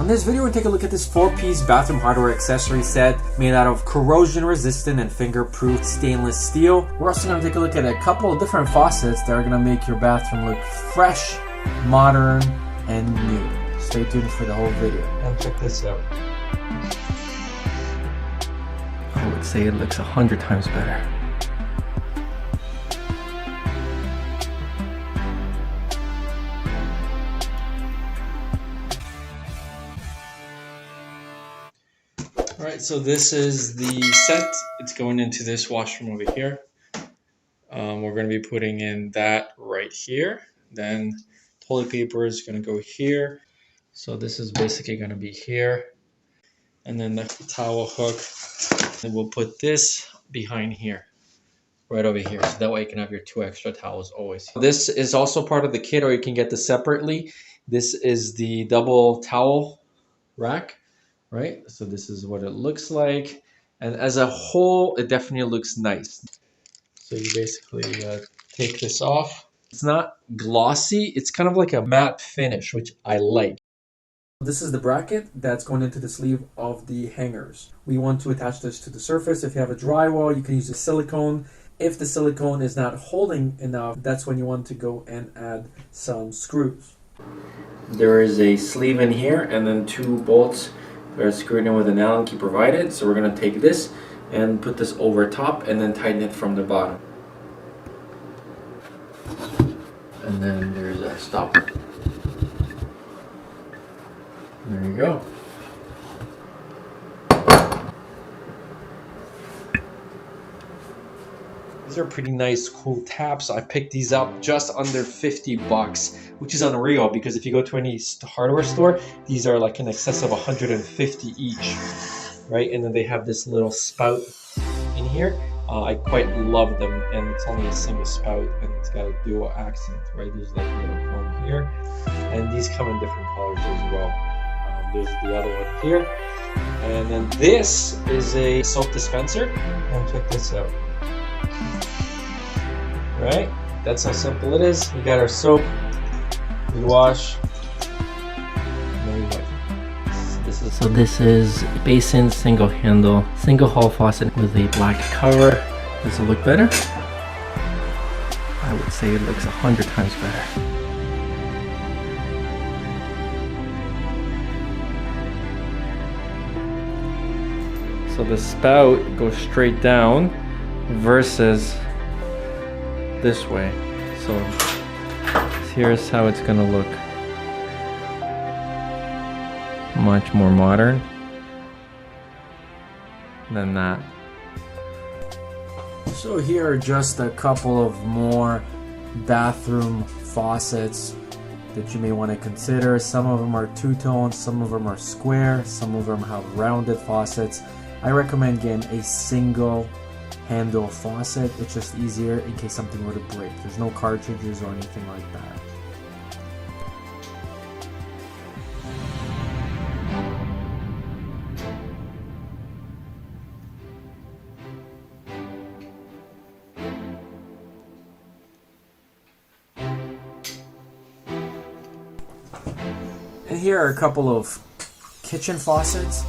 On this video, we'll take a look at this 4-piece bathroom hardware accessory set made out of corrosion-resistant and finger-proof stainless steel. We're also going to take a look at a couple of different faucets that are going to make your bathroom look fresh, modern, and new. Stay tuned for the whole video. And check this out. I would say it looks 100 times better. Alright, so this is the set. It's going into this washroom over here. We're going to be putting in that right here. Then toilet paper is going to go here. So this is basically going to be here. And then the towel hook. And we'll put this behind here. Right over here. So that way you can have your 2 extra towels always. This is also part of the kit, or you can get this separately. This is the double towel rack. Right, so this is what it looks like, and as a whole it definitely looks nice. So you basically take this off. It's not glossy, it's kind of like a matte finish, which I like. This is the bracket that's going into the sleeve of the hangers. We want to attach this to the surface. If you have a drywall, you can use a silicone. If the silicone is not holding enough, that's when you want to go and add some screws. There is a sleeve in here and then 2 bolts that are screwed in with an Allen key provided. So we're going to take this and put this over top and then tighten it from the bottom. And then there's a stopper. There you go. These are pretty nice, cool taps. I picked these up just under 50 bucks, which is unreal because if you go to any hardware store, these are like in excess of 150 each, right? And then they have this little spout in here. I quite love them, and it's only a single spout, and it's got a dual accent, right? There's like a little chrome here, and these come in different colors as well. There's the other one here, and then this is a soap dispenser, and check this out. Right? That's how simple it is. We got our soap, we wash, and then we wipe. So this is basin, single handle, single hall faucet with a black cover. Does it look better? I would say it looks 100 times better. So the spout goes straight down versus this way. So here's how it's gonna look. Much more modern than that. So here are just a couple of more bathroom faucets that you may want to consider. Some of them are two-tone, some of them are square, some of them have rounded faucets. I recommend getting a single handle faucet. It's just easier in case something were to break. There's no cartridges or anything like that. And here are a couple of kitchen faucets.